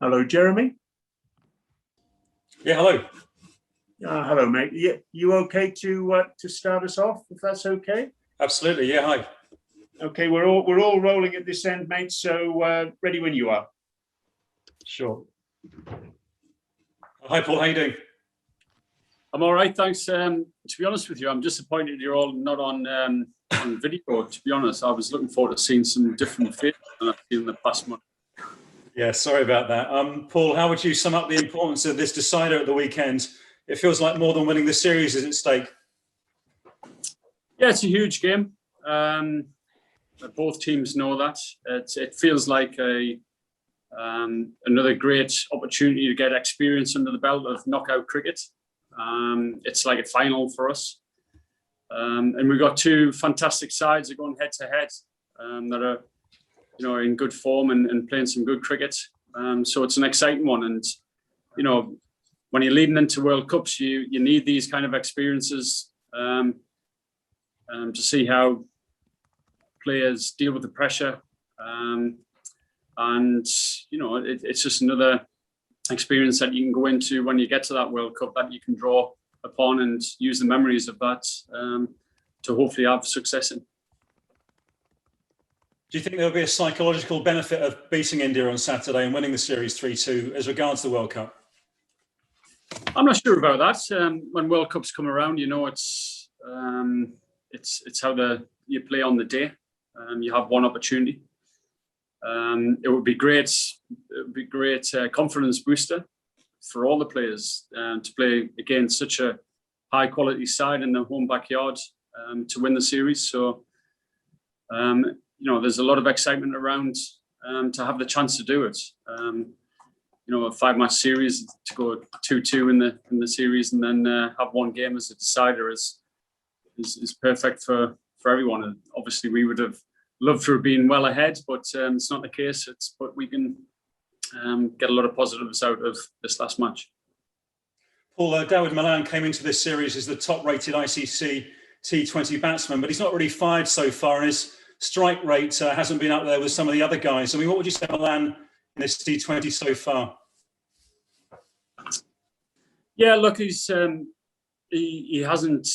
Hello, Jeremy. Yeah, hello. Hello, mate. Yeah, you okay to start us off, if that's okay? Absolutely. Yeah, hi. Okay, we're all rolling at this end, mate. So ready when you are. Sure. Hi, Paul. How you doing? I'm all right, thanks. To be honest with you, I'm disappointed you're all not on video. To be honest, I was looking forward to seeing some different faces than I've seen in the past month. Yeah, sorry about that. Paul, how would you sum up the importance of this decider at the weekend? It feels like more than winning the series is at stake. Yeah, it's a huge game. Both teams know that. It feels like another great opportunity to get experience under the belt of knockout cricket. It's like a final for us. And we've got two fantastic sides that are going head to head that are, in good form and playing some good cricket. So it's an exciting one. And, when you're leading into World Cups, you need these kind of experiences to see how players deal with the pressure. It's just another experience that you can go into when you get to that World Cup that you can draw upon and use the memories of that to hopefully have success in. Do you think there'll be a psychological benefit of beating India on Saturday and winning the series 3-2 as regards the World Cup? I'm not sure about that. When World Cups come around, it's how you play on the day. You have one opportunity. It would be great. It would be great confidence booster for all the players to play against such a high quality side in their home backyard to win the series. So, there's a lot of excitement around to have the chance to do it. A 5-match series to go 2-2 in the series and then have one game as a decider is perfect for everyone. And obviously, we would have loved to have been well ahead, but it's not the case. But we can get a lot of positives out of this last match. Paul, Dawid Malan came into this series as the top-rated ICC T20 batsman, but he's not really fired so far, and his strike rate hasn't been up there with some of the other guys. I mean, what would you say Malan in this T20 so far? Yeah, look, he hasn't.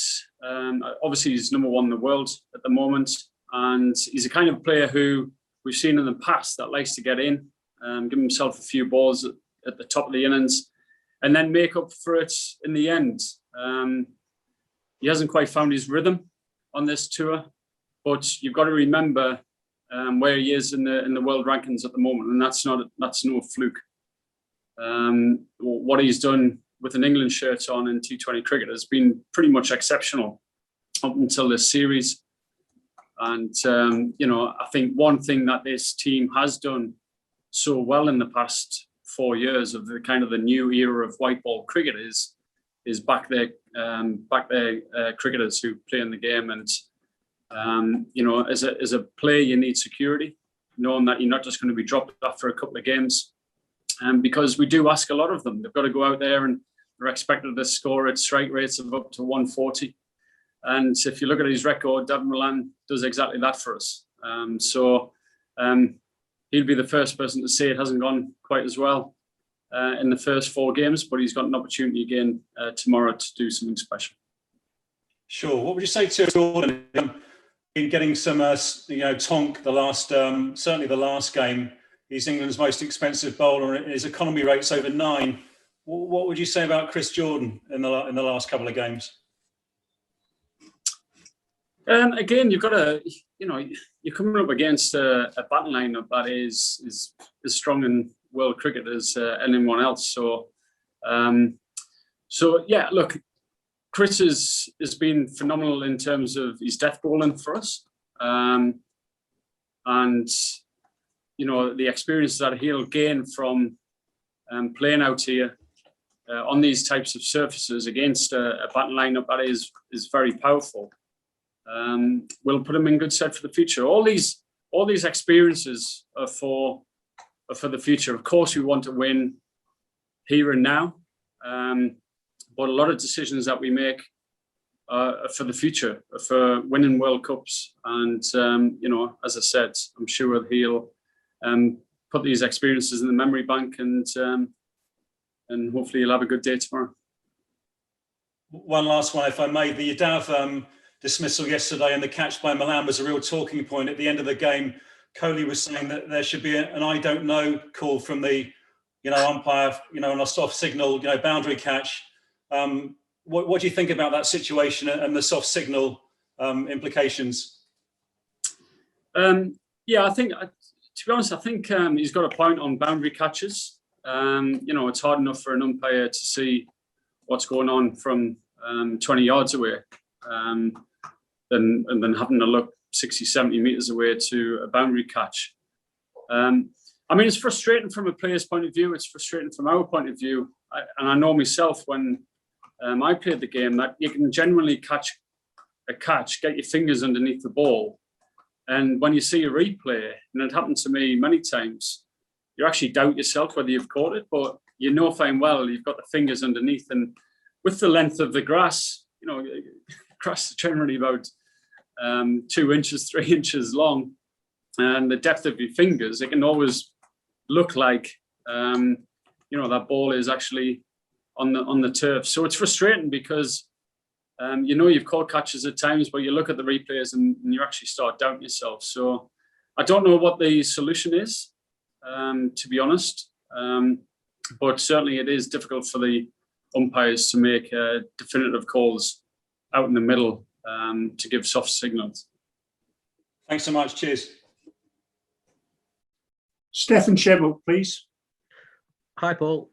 Obviously, he's number one in the world at the moment, and he's a kind of player who we've seen in the past that likes to get in, give himself a few balls at the top of the innings, and then make up for it in the end. He hasn't quite found his rhythm on this tour, but you've got to remember where he is in the world rankings at the moment, and that's no fluke. What he's done with an England shirt on in T20 cricket has been pretty much exceptional up until this series. And, I think one thing that this team has done so well in the past 4 years of the kind of the new era of white ball cricket is back their cricketers who play in the game. And, as a player, you need security, knowing that you're not just going to be dropped after a couple of games. Because we do ask a lot of them. They've got to go out there and they're expected to score at strike rates of up to 140. And if you look at his record, Dawid Malan does exactly that for us. He'll be the first person to say it hasn't gone quite as well in the first 4 games, but he's got an opportunity again tomorrow to do something special. Sure. What would you say to Jordan in getting some, tonk the last, certainly the last game? He's England's most expensive bowler, and his economy rate's over 9. What would you say about Chris Jordan in the last couple of games? Again, you've got to, you're coming up against a batting lineup that is as strong in world cricket as anyone else. So yeah, look, Chris has been phenomenal in terms of his death bowling for us, and the experience that he'll gain from playing out here on these types of surfaces against a batting lineup that is very powerful. Will put him in good stead for the future. All these experiences are for the future. Of course, we want to win here and now, but a lot of decisions that we make are for the future, for winning World Cups. And as I said, I'm sure he'll put these experiences in the memory bank, and hopefully you'll have a good day tomorrow. One last one, if I may. The Yadav dismissal yesterday and the catch by Milan was a real talking point. At the end of the game, Kohli was saying that there should be an "I don't know" call from the, umpire, on a soft signal, boundary catch. What do you think about that situation and the soft signal implications? Yeah, I think, to be honest, I think he's got a point on boundary catches. It's hard enough for an umpire to see what's going on from 20 yards away, and then having to look 60, 70 meters away to a boundary catch. It's frustrating from a player's point of view. It's frustrating from our point of view. And I know myself when I played the game that you can generally catch a catch, get your fingers underneath the ball. And when you see a replay, and it happened to me many times, you actually doubt yourself whether you've caught it, but fine well you've got the fingers underneath. And with the length of the grass, grass is generally about 2 inches, 3 inches long, and the depth of your fingers, it can always look like that ball is actually on the turf. So it's frustrating because you've caught catches at times, but you look at the replays and you actually start doubting yourself. So I don't know what the solution is, to be honest, but certainly it is difficult for the umpires to make definitive calls out in the middle to give soft signals. Thanks so much. Cheers. Stefan Sheville, please. Hi, Paul.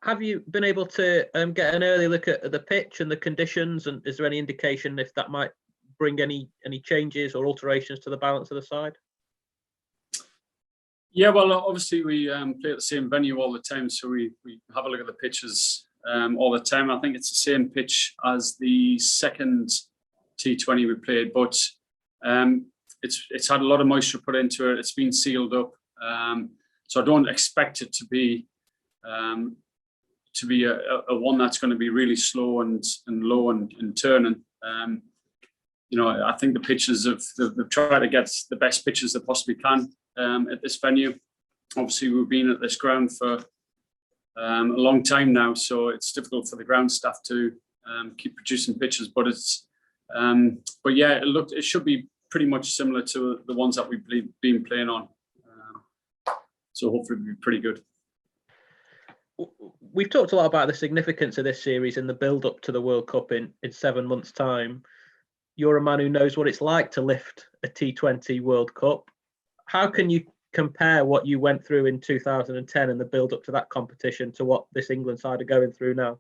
Have you been able to get an early look at the pitch and the conditions, and is there any indication if that might bring any changes or alterations to the balance of the side? Yeah, well, obviously we play at the same venue all the time, so we have a look at the pitches all the time. I think it's the same pitch as the second T20 we played, but it's had a lot of moisture put into it. It's been sealed up, so I don't expect it to be a one that's going to be really slow and low and turning. I think the pitches they've tried to get the best pitches they possibly can at this venue. Obviously, we've been at this ground for a long time now, so it's difficult for the ground staff to keep producing pitches. But it should be pretty much similar to the ones that we've been playing on. So hopefully it'll be pretty good. We've talked a lot about the significance of this series and the build-up to the World Cup in 7 months' time. You're a man who knows what it's like to lift a T20 World Cup. How can you compare what you went through in 2010 and the build-up to that competition to what this England side are going through now?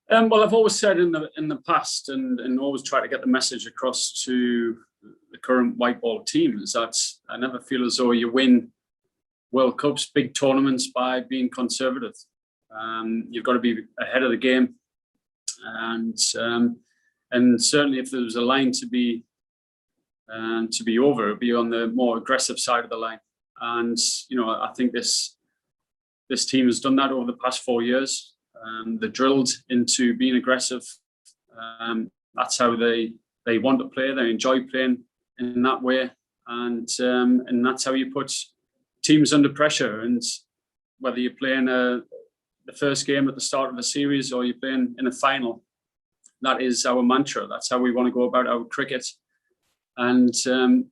Well, I've always said in the past, and always try to get the message across to the current white ball team, is that I never feel as though you win World Cups, big tournaments, by being conservative. You've got to be ahead of the game, and certainly if there was a line to be over, it'd be on the more aggressive side of the line. And I think this team has done that over the past 4 years. They're drilled into being aggressive. That's how they want to play. They enjoy playing in that way, and that's how you put teams under pressure. And whether you're playing the first game at the start of the series or you're playing in a final, that is our mantra. That's how we want to go about our cricket. And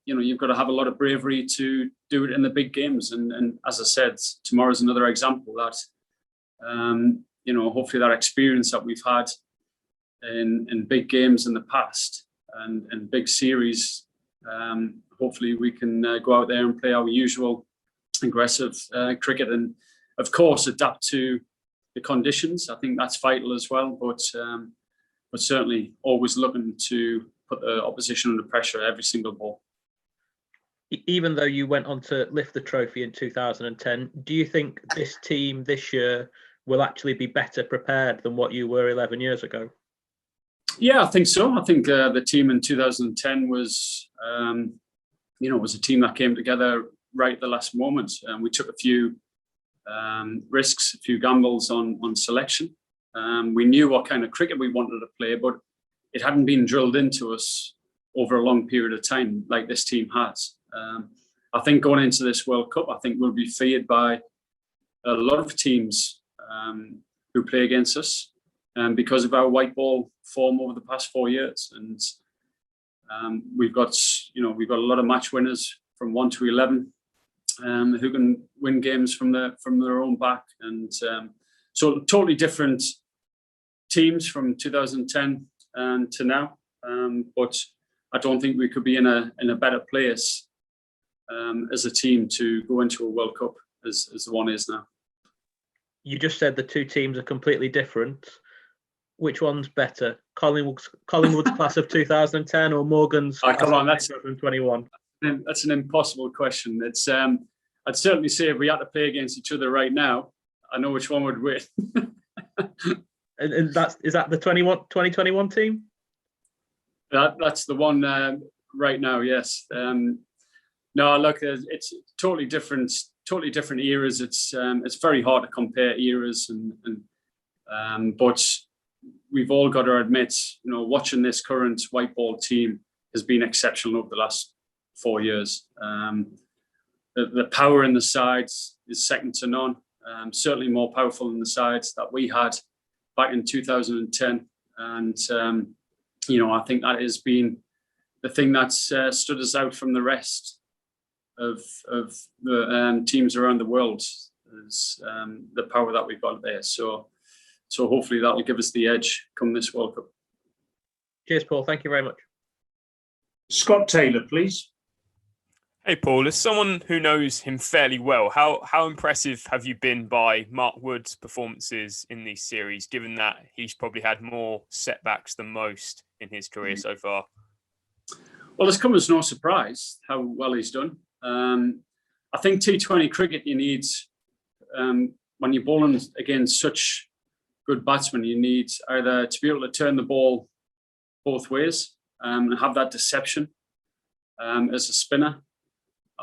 you've got to have a lot of bravery to do it in the big games. And as I said, tomorrow's another example that hopefully that experience that we've had in big games in the past and big series, hopefully we can go out there and play our usual aggressive cricket, and of course adapt to the conditions. I think that's vital as well, but certainly always looking to put the opposition under pressure every single ball. Even though you went on to lift the trophy in 2010, do you think this team this year will actually be better prepared than what you were 11 years ago? Yeah, I think so. I think the team in 2010 was a team that came together right at the last moment. We took a few risks, a few gambles on selection. We knew what kind of cricket we wanted to play, but it hadn't been drilled into us over a long period of time like this team has. I think going into this World Cup, I think we'll be feared by a lot of teams who play against us because of our white ball form over the past 4 years. And we've got a lot of match winners from 1 to 11 who can win games from their own back. And so totally different teams from 2010 to now. But I don't think we could be in a better place as a team to go into a World Cup as the one is now. You just said the two teams are completely different. Which one's better, Collingwood's class of 2010 or Morgan's class come on, of that's 2021? That's an impossible question. It's I'd certainly say if we had to play against each other right now, I know which one would win. And is that the 2021 team? That's the one right now. Yes. No, look, it's totally different eras. It's very hard to compare eras, but we've all got to admit, watching this current white ball team has been exceptional over the last 4 years. The power in the sides is second to none. Certainly more powerful than the sides that we had back in 2010, and I think that has been the thing that's stood us out from the rest of the teams around the world, is the power that we've got there. So hopefully that will give us the edge come this World Cup. Cheers, Paul. Thank you very much. Scott Taylor, please. Hey, Paul, as someone who knows him fairly well, how impressive have you been by Mark Wood's performances in these series, given that he's probably had more setbacks than most in his career so far? Well, it's come as no surprise how well he's done. I think T20 cricket, you need, when you're bowling against such good batsmen, you need either to be able to turn the ball both ways and have that deception as a spinner,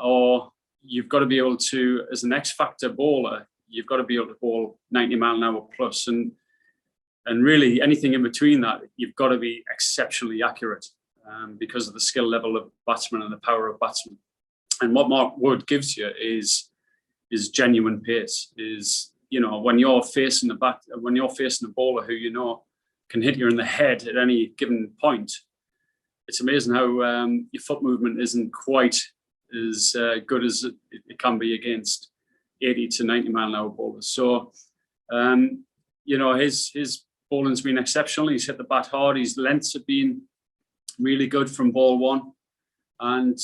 or you've got to be able to, as an X-factor bowler, you've got to be able to bowl 90 mile an hour plus, and really anything in between that, you've got to be exceptionally accurate because of the skill level of batsmen and the power of batsmen. And what Mark Wood gives you is genuine pace. When you're facing a bowler who can hit you in the head at any given point, it's amazing how your foot movement isn't quite as good as it can be against 80 to 90 mile an hour bowlers. So, his bowling's been exceptional. He's hit the bat hard. His lengths have been really good from ball one, and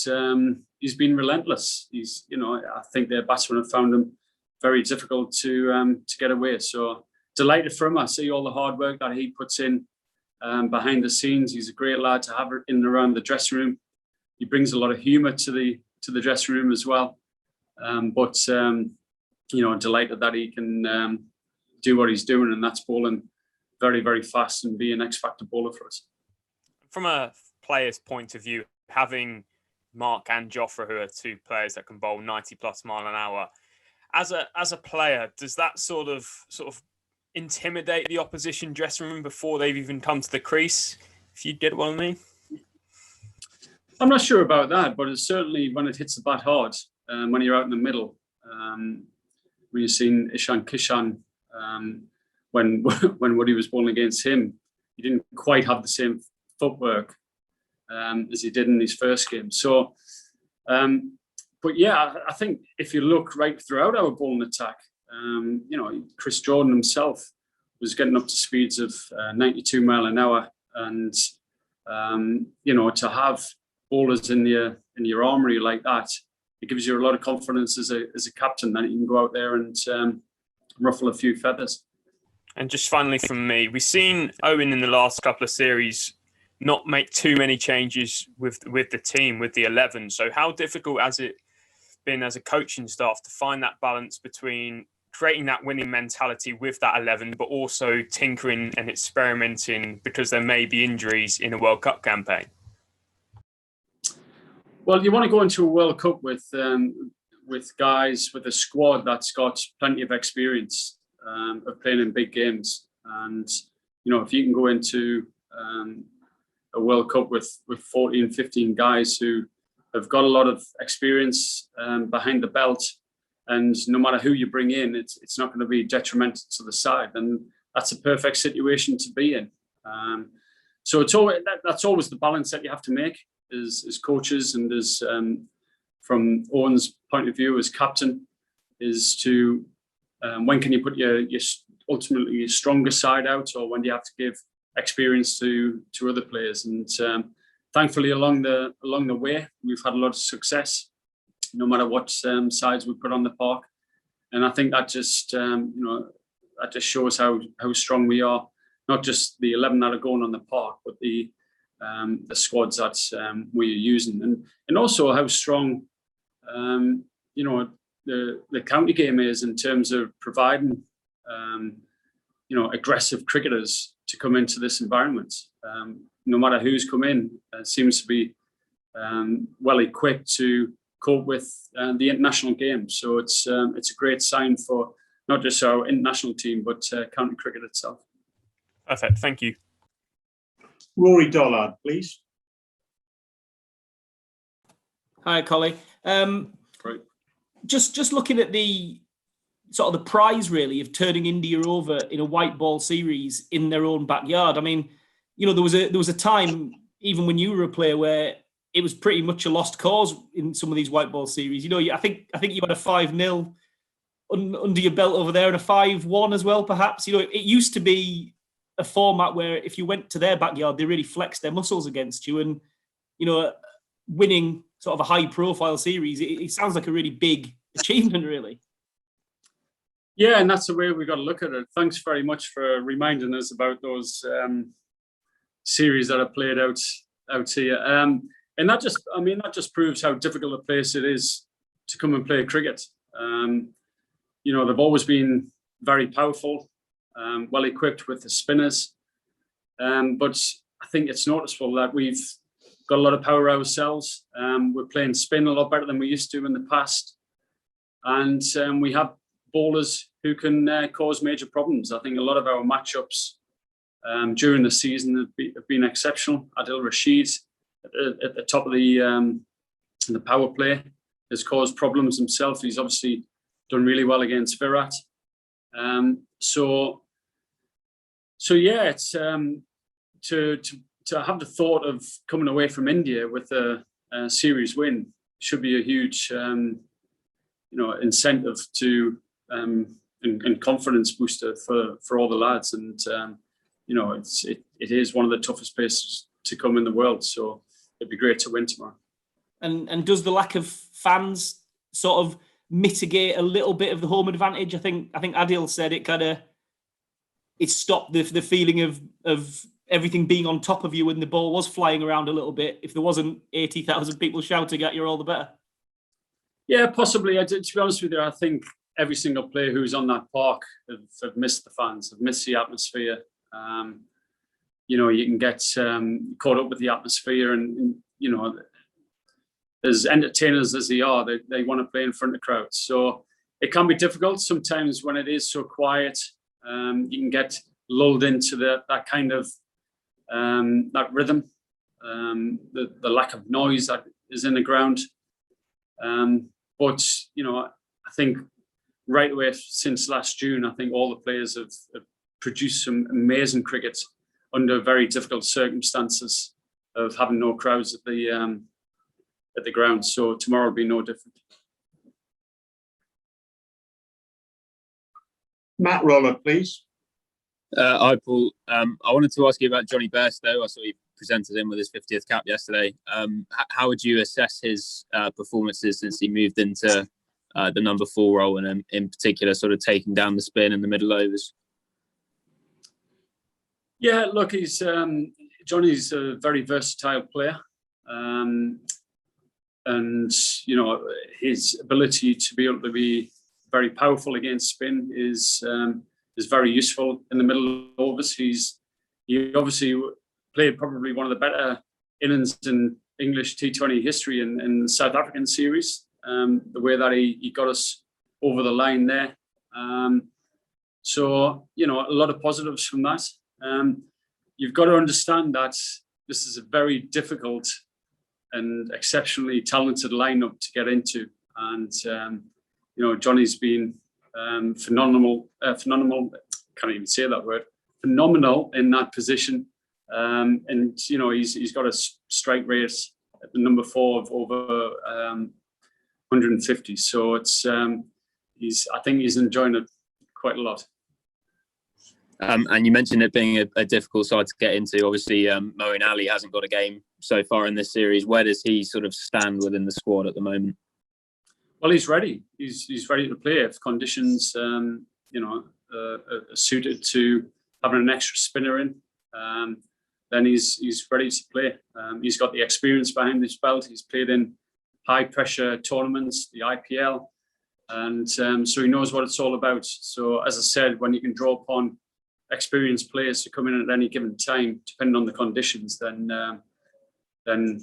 he's been relentless. I think their batsmen have found him very difficult to get away. So delighted for him. I see all the hard work that he puts in behind the scenes. He's a great lad to have in and around the dressing room. He brings a lot of humour to the dressing room as well. But delighted that he can do what he's doing, and that's bowling very, very fast and be an X-factor bowler for us. From a player's point of view, having Mark and Jofra, who are two players that can bowl 90 plus mile an hour, as a player, does that sort of intimidate the opposition dressing room before they've even come to the crease, if you get what I mean? I'm not sure about that, but it's certainly when it hits the bat hard, when you're out in the middle, when you've seen Ishan Kishan, when Woody was bowling against him, he didn't quite have the same footwork as he did in his first game. So, but yeah, I think if you look right throughout our bowling attack, Chris Jordan himself was getting up to speeds of 92 mile an hour, and to have bowlers in your armoury like that, it gives you a lot of confidence as a captain that you can go out there and ruffle a few feathers. And just finally from me, we've seen Owen in the last couple of series not make too many changes with the team, with the 11. So how difficult has it been as a coaching staff to find that balance between creating that winning mentality with that 11, but also tinkering and experimenting because there may be injuries in a World Cup campaign? Well, you want to go into a World Cup with guys, with a squad that's got plenty of experience of playing in big games. And, if you can go into a World Cup with 14, 15 guys who have got a lot of experience behind the belt, and no matter who you bring in, it's not going to be detrimental to the side, and that's a perfect situation to be in. So it's always that's always the balance that you have to make as coaches, and as from Owen's point of view as captain, is to when can you put your ultimately your stronger side out, or when do you have to give experience to other players. And thankfully along the way we've had a lot of success, no matter what sides we put on the park. And I think that just that just shows how strong we are, not just the 11 that are going on the park, but the squads that we're using, and also how strong the county game is in terms of providing aggressive cricketers to come into this environment. No matter who's come in, seems to be well equipped to cope with the international game. So it's a great sign for not just our international team, but county cricket itself. Perfect. Thank you. Rory Dollard, please. Hi, Collie. Great. Just looking at the sort of the prize really of turning India over in a white ball series in their own backyard. I mean, there was a time, even when you were a player, where it was pretty much a lost cause in some of these white ball series. I think you had a 5-0 under your belt over there, and a 5-1 as well, perhaps. It used to be a format where if you went to their backyard, they really flexed their muscles against you, and winning sort of a high profile series, it sounds like a really big achievement, really. Yeah, and that's the way we got to look at it. Thanks very much for reminding us about those series that are played out here. And that just proves how difficult a place it is to come and play cricket. They've always been very powerful, well equipped with the spinners, but I think it's noticeable that we've got a lot of power ourselves. We're playing spin a lot better than we used to in the past, and we have bowlers who can cause major problems. I think a lot of our matchups during the season have been exceptional. Adil Rashid at the top of the power play has caused problems himself. He's obviously done really well against Virat. So yeah, it's to have the thought of coming away from India with a series win should be a huge incentive to and confidence booster for all the lads. And it is one of the toughest places to come in the world, so it'd be great to win tomorrow. And does the lack of fans sort of mitigate a little bit of the home advantage? I think Adil said it stopped the feeling of everything being on top of you when the ball was flying around a little bit. If there wasn't 80,000 people shouting at you, all the better. Yeah, possibly. To be honest with you, I think every single player who's on that park have missed the fans, have missed the atmosphere. You can get caught up with the atmosphere, and as entertainers as they are, they want to play in front of crowds. So it can be difficult sometimes when it is so quiet. You can get lulled into that kind of that rhythm, the lack of noise that is in the ground. But I think right away since last June, I think all the players have produced some amazing cricket under very difficult circumstances of having no crowds at the ground. So tomorrow will be no different. Matt Roller, please. Hi, Paul. I wanted to ask you about Johnny Bairstow. I saw you presented him with his 50th cap yesterday. How would you assess his performances since he moved into the number 4 role, and in particular sort of taking down the spin in the middle overs? Yeah, look, Johnny's a very versatile player. And his ability to be able to be very powerful against spin is very useful in the middle overs. He obviously played probably one of the better innings in English T20 history in the South African series. The way that he got us over the line there. So a lot of positives from that. You've got to understand that this is a very difficult an exceptionally talented lineup to get into, and Johnny's been phenomenal. Can't even say that word. Phenomenal in that position, and he's got a strike rate at the number 4 of over 150. So it's I think he's enjoying it quite a lot. And you mentioned it being a difficult side to get into. Obviously, Moeen Ali hasn't got a game so far in this series. Where does he sort of stand within the squad at the moment? Well, he's ready. He's ready to play if conditions, are suited to having an extra spinner in. Then he's ready to play. He's got the experience behind his belt. He's played in high pressure tournaments, the IPL, and so he knows what it's all about. So, as I said, when you can draw upon experienced players to come in at any given time, depending on the conditions, then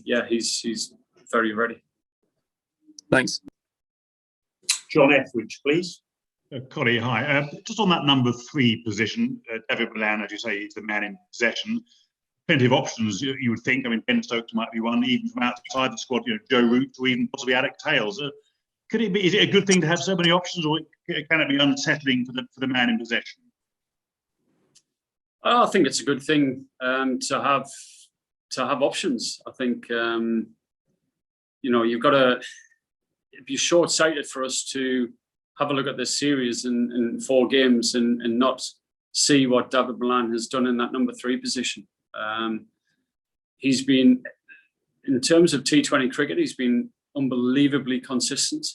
yeah, he's very ready. Thanks. John Etheridge, please. Corey, hi. Just on that number 3 position, David Milan, as you say, is the man in possession. Plenty of options, you would think. I mean, Ben Stokes might be one, even from outside the squad, Joe Root, or even possibly Alec Tales. Could it be? Is it a good thing to have so many options, or can it be unsettling for the man in possession? I think it's a good thing to have options. I think you've got to. It'd be short-sighted for us to have a look at this series in 4 games and not see what David Milan has done in that number 3 position. He's been, in terms of T20 cricket, he's been unbelievably consistent,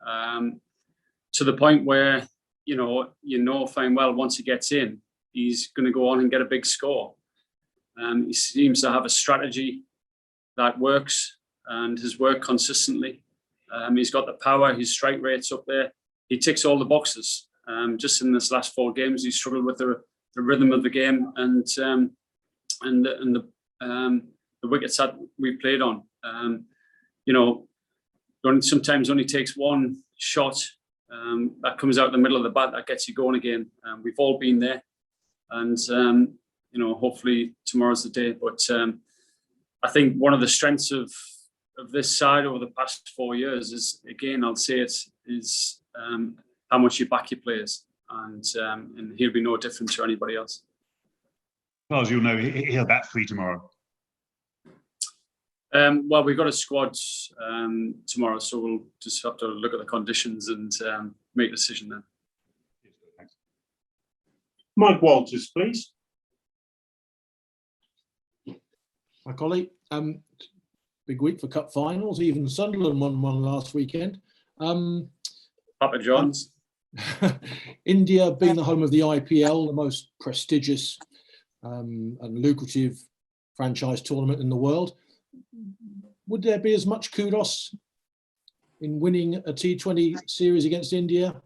to the point where fine well once he gets in, he's going to go on and get a big score. He seems to have a strategy that works and has worked consistently. He's got the power, his strike rate's up there. He ticks all the boxes. Just in this last 4 games, he struggled with the rhythm of the game and the wickets that we played on. Sometimes only takes one shot that comes out in the middle of the bat that gets you going again. We've all been there, and hopefully tomorrow's the day. But I think one of the strengths of this side over the past 4 years is, again, I'll say it, is how much you back your players, and he'll be no different to anybody else. Well, as you'll know, he'll bat 3 tomorrow. Well, we've got a squad tomorrow, so we'll just have to look at the conditions and make a decision then. Thanks. Mike Walters, please. Hi, Collie. Big week for cup finals. Even Sunderland won one last weekend. Papa John's. India being the home of the IPL, the most prestigious and lucrative franchise tournament in the world. Would there be as much kudos in winning a T20 series against India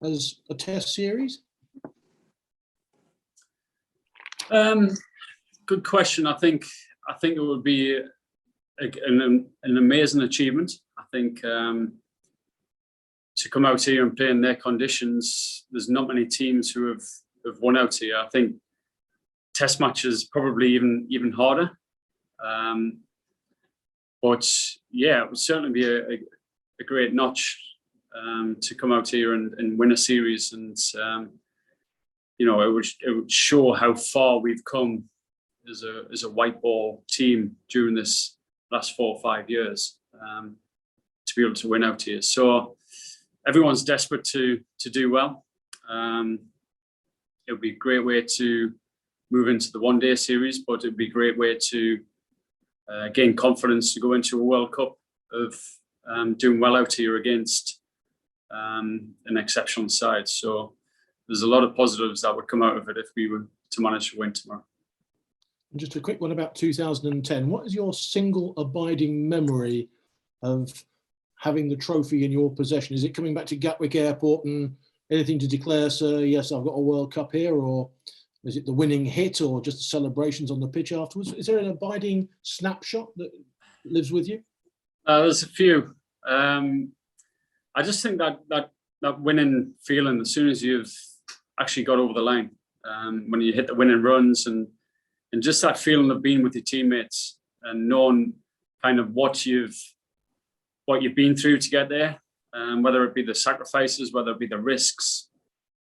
as a Test series? Good question. I think it would be an amazing achievement. I think to come out here and play in their conditions, there's not many teams who have won out here. I think Test matches probably even harder. But yeah, it would certainly be a great notch to come out here and win a series, and it would show how far we've come as a white ball team during this last 4 or 5 years to be able to win out here. So everyone's desperate to do well. It would be a great way to move into the one-day series, but it would be a great way to gain confidence to go into a World Cup of doing well out here against an exceptional side. So there's a lot of positives that would come out of it if we were to manage to win tomorrow. And just a quick one about 2010. What is your single abiding memory of having the trophy in your possession? Is it coming back to Gatwick Airport and anything to declare, sir, yes, I've got a World Cup here? Or is it the winning hit, or just the celebrations on the pitch afterwards? Is there an abiding snapshot that lives with you? There's a few. I just think that winning feeling as soon as you've actually got over the line, when you hit the winning runs, and just that feeling of being with your teammates and knowing kind of what you've been through to get there, whether it be the sacrifices, whether it be the risks,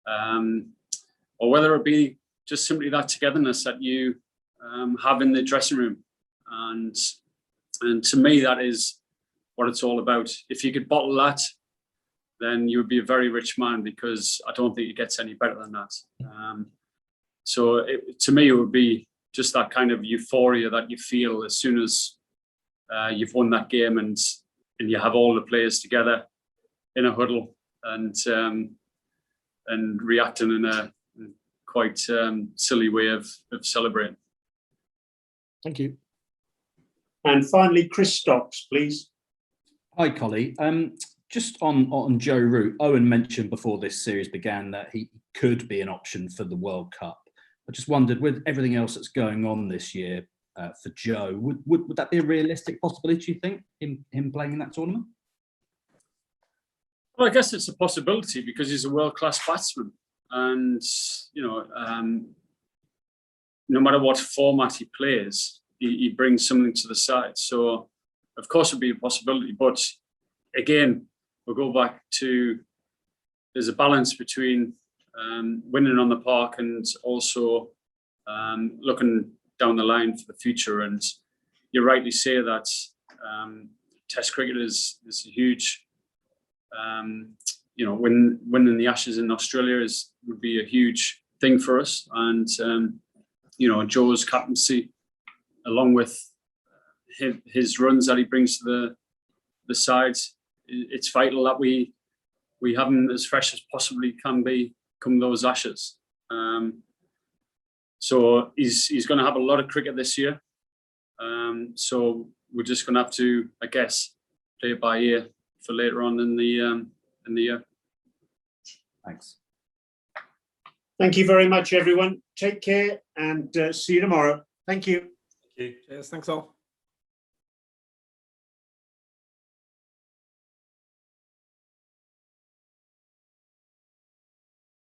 or whether it be just simply that togetherness that you have in the dressing room. And to me, that is what it's all about. If you could bottle that, then you would be a very rich man, because I don't think it gets any better than that. To me, it would be just that kind of euphoria that you feel as soon as you've won that game, and you have all the players together in a huddle and reacting in a quite silly way of celebrating. Thank you. And finally, Chris Stocks, please. Hi, Collie. Just on Joe Root, Owen mentioned before this series began that he could be an option for the World Cup. I just wondered, with everything else that's going on this year for Joe, would that be a realistic possibility, you think, him playing in that tournament? Well, I guess it's a possibility, because he's a world-class batsman, and no matter what format he plays, he brings something to the side. So, of course, it'd be a possibility. But again, we'll go back to, there's a balance between winning on the park and also looking down the line for the future. And you rightly say that Test cricket is a huge, winning the Ashes in Australia would be a huge thing for us. And Joe's captaincy, along with his runs that he brings to the sides, it's vital that we have him as fresh as possibly can be come those Ashes. So he's going to have a lot of cricket this year. So we're just going to have to, I guess, play it by ear for later on in the year. Thanks. Thank you very much, everyone. Take care, and see you tomorrow. Thank you. Thank you. Cheers. Thanks all.